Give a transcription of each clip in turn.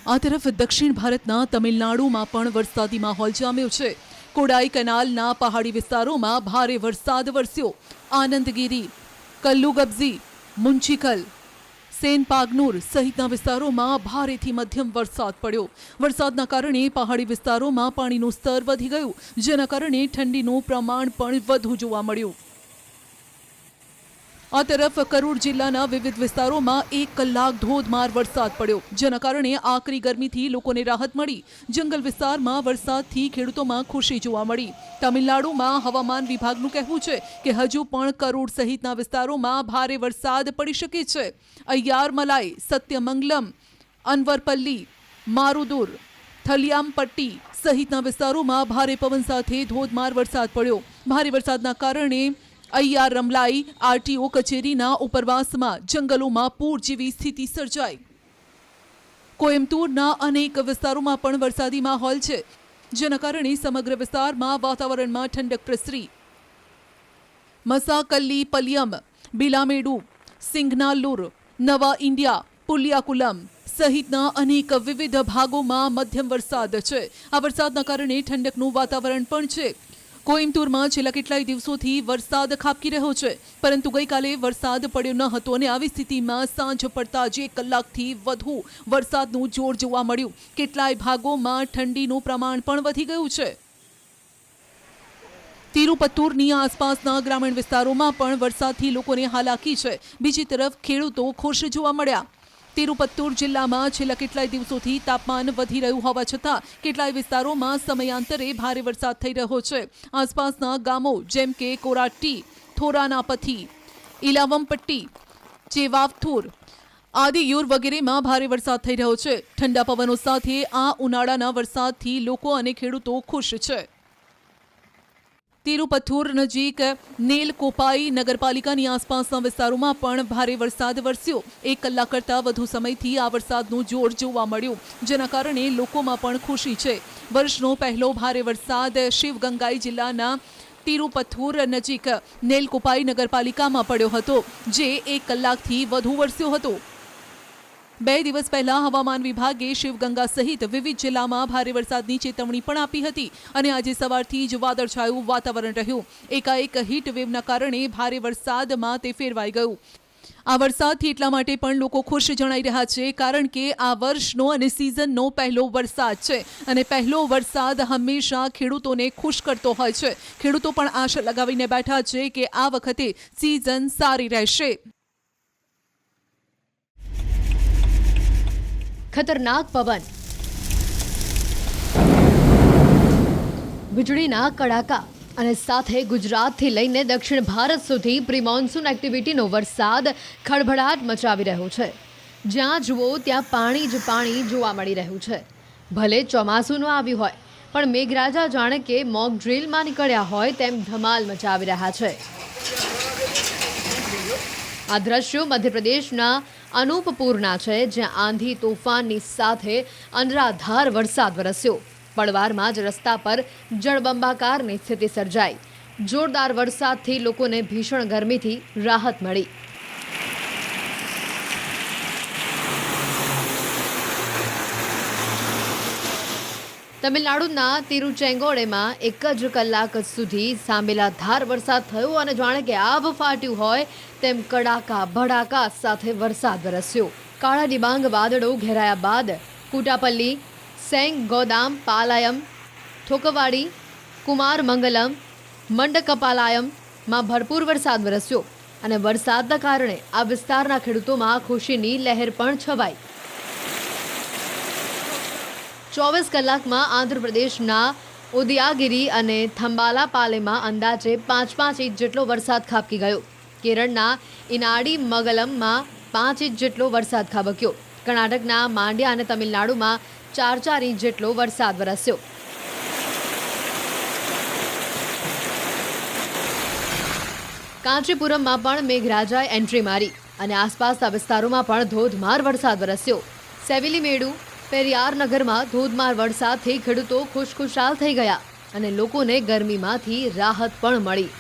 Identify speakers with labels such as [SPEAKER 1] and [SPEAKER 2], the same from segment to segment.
[SPEAKER 1] આ તરફ દક્ષિણ ભારતના તમિલનાડુમાં પણ વરસાદી માહોલ જામ્યો છે. કોડાઈ કેનાલના પહાડી વિસ્તારોમાં ભારે વરસાદ વરસ્યો. આનંદગીરી, કલ્લુગબ્જી, મુંચીકલ, સેનપાગનુર સહિતના વિસ્તારોમાં ભારેથી મધ્યમ વરસાદ પડ્યો. વરસાદના કારણે પહાડી વિસ્તારોમાં પાણીનું સ્તર વધી ગયું, જેના કારણે ઠંડીનું પ્રમાણ પણ વધુ જોવા મળ્યું. આ તરફ કરૂર જિલ્લાના વિવિધ વિસ્તારોમાં 1 કલાક ધોધમાર વરસાદ પડ્યો, જેના કારણે આકરી ગરમીથી લોકોને રાહત મળી. જંગલ વિસ્તારમાં વરસાદથી ખેડૂતોમાં ખુશી જોવા મળી. તમિલનાડુમાં હવામાન વિભાગનું કહેવું છે કે હજુ પણ કરૂર સહિતના વિસ્તારોમાં ભારે વરસાદ પડી શકે છે. અય્યારમલાઈ, સત્યમંગલમ, અનવરપલ્લી, મારુદુર, થલિયામપટ્ટી સહિતના વિસ્તારોમાં ભારે પવન સાથે ધોધમાર વરસાદ પડ્યો. ભારે વરસાદના કારણે અય્યારમલાઈ આરટીઓ કચેરીના ઉપરવાસમાં જંગલોમાં પૂર જેવી સ્થિતિ સર્જાઈ. કોયમ્બતુરના અનેક વિસ્તારોમાં પણ વરસાદી માહોલ છે, જેના કારણે સમગ્ર વિસ્તારમાં વાતાવરણમાં ઠંડક પ્રસરી. મસાકલ્લીપલ્યમ, બિલામેડુ, સિંગનાલ્લુર, નવા ઇન્ડિયા, પુલિયાકુલમ સહિતના અનેક વિવિધ ભાગોમાં મધ્યમ વરસાદ છે. આ વરસાદના કારણે ઠંડકનું વાતાવરણ પણ છે. કોઇમ્બતુરમાં છેલ્લા કેટલાય દિવસોથી વરસાદ ખાબકી રહ્યો છે, પરંતુ ગઈકાલે વરસાદ પડ્યો ન હતો અને આવી સ્થિતિમાં સાંજ પડતા જ 1 કલાકથી વધુ વરસાદનું જોર જોવા મળ્યું. કેટલાય ભાગોમાં ઠંડીનું પ્રમાણ પણ વધી ગયું છે. તિરુપત્તુરની આસપાસના ગ્રામીણ વિસ્તારોમાં પણ વરસાદથી લોકોને હાલાકી છે. બીજી તરફ ખેડૂતો ખુશ જોવા મળ્યા. તિરુપત્તુર જિલ્લામાં છેલ્લા કેટલાય દિવસોથી તાપમાન વધી રહ્યું હોવા છતાં કેટલાય વિસ્તારોમાં સમયાંતરે ભારે વરસાદ થઈ રહ્યો છે. આસપાસના ગામો જેમ કે કોરાટ્ટી, થોરાનાપથી, ઇલાવમપટ્ટી, ચેવાવથુર, આદિયુર વગેરેમાં ભારે વરસાદ થઈ રહ્યો છે. ઠંડા પવનો સાથે આ ઉનાળાના વરસાદથી લોકો અને ખેડૂતો ખુશ છે. તિરુપથુર નજીક નેલકોપાઈ નગરપાલિકાની આસપાસના વિસ્તારોમાં પણ ભારે વરસાદ વરસ્યો. 1 કલાક કરતાં વધુ સમયથી આ વરસાદનું જોર જોવા મળ્યું, જેના કારણે લોકોમાં પણ ખુશી છે. વર્ષનો પહેલો ભારે વરસાદ શિવગંગાઈ જિલ્લાના તિરુપથુર નજીક નેલકોપાઈ નગરપાલિકામાં પડ્યો હતો, જે 1 કલાકથી વધુ વરસ્યો હતો. 2 દિવસ પહેલા હવામાન વિભાગે શિવગંગા સહિત વિવિધ જિલ્લામાં ભારે વરસાદની ચેતવણી પણ આપી હતી અને આજે સવારથી જ વાદળછાયું વાતાવરણ રહ્યું. એકાએક હીટ વેવના કારણે ભારે વરસાદમાં તે ફેરવાઈ ગયું. આ વરસાદથી એટલા માટે પણ લોકો ખુશ જણાઈ રહ્યા છે, કારણ કે આ વર્ષનો અને સિઝનનો પહેલો વરસાદ છે અને પહેલો વરસાદ હંમેશા ખેડૂતોને ખુશ કરતો હોય છે. ખેડૂતો પણ આશા લગાવીને બેઠા છે કે આ વખતે સિઝન સારી રહેશે.
[SPEAKER 2] ખતરનાક પવન, વીજળીના કડાકા અને સાથે ગુજરાતથી લઈને દક્ષિણ ભારત સુધી પ્રી મોન્સૂન એક્ટિવિટીનો વરસાદ ખળભળાટ મચાવી રહ્યો છે. જ્યાં જુઓ ત્યાં પાણી જ પાણી જોવા મળી રહ્યું છે. ભલે ચોમાસું ન આવ્યું હોય, પણ મેઘરાજા જાણે કે મોક ડ્રીલમાં નીકળ્યા હોય તેમ ધમાલ મચાવી રહ્યા છે. આ દ્રશ્યો મધ્યપ્રદેશના અનૂપપુરના છે, જ્યાં આંધી તોફાનની સાથે અનરાધાર વરસાદ વરસ્યો. પળવારમાં જ રસ્તા પર જળબંબાકારની સ્થિતિ સર્જાઈ. જોરદાર વરસાદથી લોકોને ભીષણ ગરમીથી રાહત મળી. તમિલનાડુના તિરુચેંગોડેમાં 1 જ કલાક સુધી સાંબેલાધાર વરસાદ થયો અને જાણે કે આભ ફાટ્યું હોય તેમ કડાકા ભડાકા સાથે વરસાદ વરસ્યો. કાળા ડિબાંગ વાદળો ઘેરાયા બાદ કુટાપલ્લી, સેંગગોદામ પાલાયમ, થોકવાડી, કુમાર મંગલમ, મંડકપાલાયમમાં ભરપૂર વરસાદ વરસ્યો અને વરસાદના કારણે આ વિસ્તારના ખેડૂતોમાં ખુશીની લહેર પણ છવાઈ. 24 કલાકમાં આંધ્રપ્રદેશના ઉદયાગીરી અને થંબાલાપાલેમાં અંદાજે 5-5 ઇંચ જેટલો વરસાદ ખાબકી ગયો. કેરળના ઇનાડી મગલમમાં 5 ઇંચ જેટલો વરસાદ ખાબક્યો. કર્ણાટકના માંડ્યા અને તમિલનાડુમાં 4-4 ઇંચ જેટલો વરસાદ વરસ્યો. કાંચીપુરમમાં પણ મેઘરાજાએ એન્ટ્રી મારી અને આસપાસના વિસ્તારોમાં પણ ધોધમાર વરસાદ વરસ્યો. સેવિલીમેડુ, પેરિયાર નગરમાં ધોધમાર વરસાદથી ખેડૂતો ખુશખુશાલ થઈ ગયા અને લોકોને ગરમીમાંથી રાહત પણ મળી.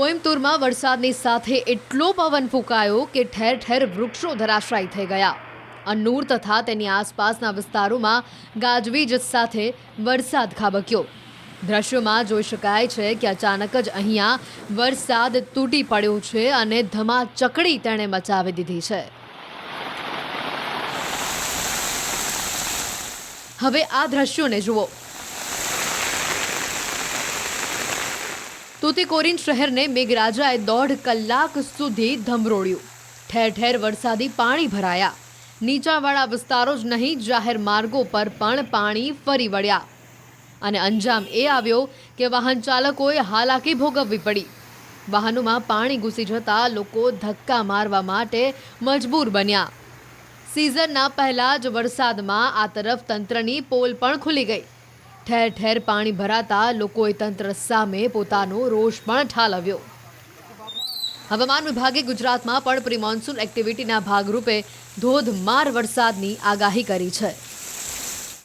[SPEAKER 2] કોઈમ્બતુરમાં વરસાદની સાથે એટલો પવન ફૂંકાયો કે ઠેર ઠેર વૃક્ષો ધરાશાયી થઈ ગયા. અન્નૂર તથા તેની આસપાસના વિસ્તારોમાં ગાજવીજ સાથે વરસાદ ખાબક્યો. દ્રશ્યોમાં જોઈ શકાય છે કે અચાનક જ અહીંયા વરસાદ તૂટી પડ્યો છે અને ધમાચકડી તેણે મચાવી દીધી છે. હવે આ દ્રશ્યોને જુઓ. તુતીકોરીન શહેરને મેઘરાજાએ 1.5 કલાક સુધી ધમરોળ્યું. ઠેર ઠેર વરસાદી પાણી ભરાયા. નીચાણવાળા વિસ્તારો જ નહીં, જાહેર માર્ગો પર પણ પાણી ફરી વળ્યા અને અંજામ એ આવ્યો કે વાહન ચાલકોએ હાલાકી ભોગવવી પડી. વાહનોમાં પાણી ઘૂસી જતા લોકો ધક્કા મારવા માટે મજબૂર બન્યા. સિઝનના પહેલા જ વરસાદમાં આ તરફ તંત્રની પોલ પણ ખુલી ગઈ. ઠેર ઠેર પાણી ભરાતા લોકોએ તંત્ર સામે પોતાનો રોષ પણ ઠાલવ્યો. હવામાન વિભાગે ગુજરાતમાં પણ પ્રી મોન્સૂન એક્ટિવિટીના ભાગરૂપે ધોધમાર વરસાદની આગાહી કરી છે.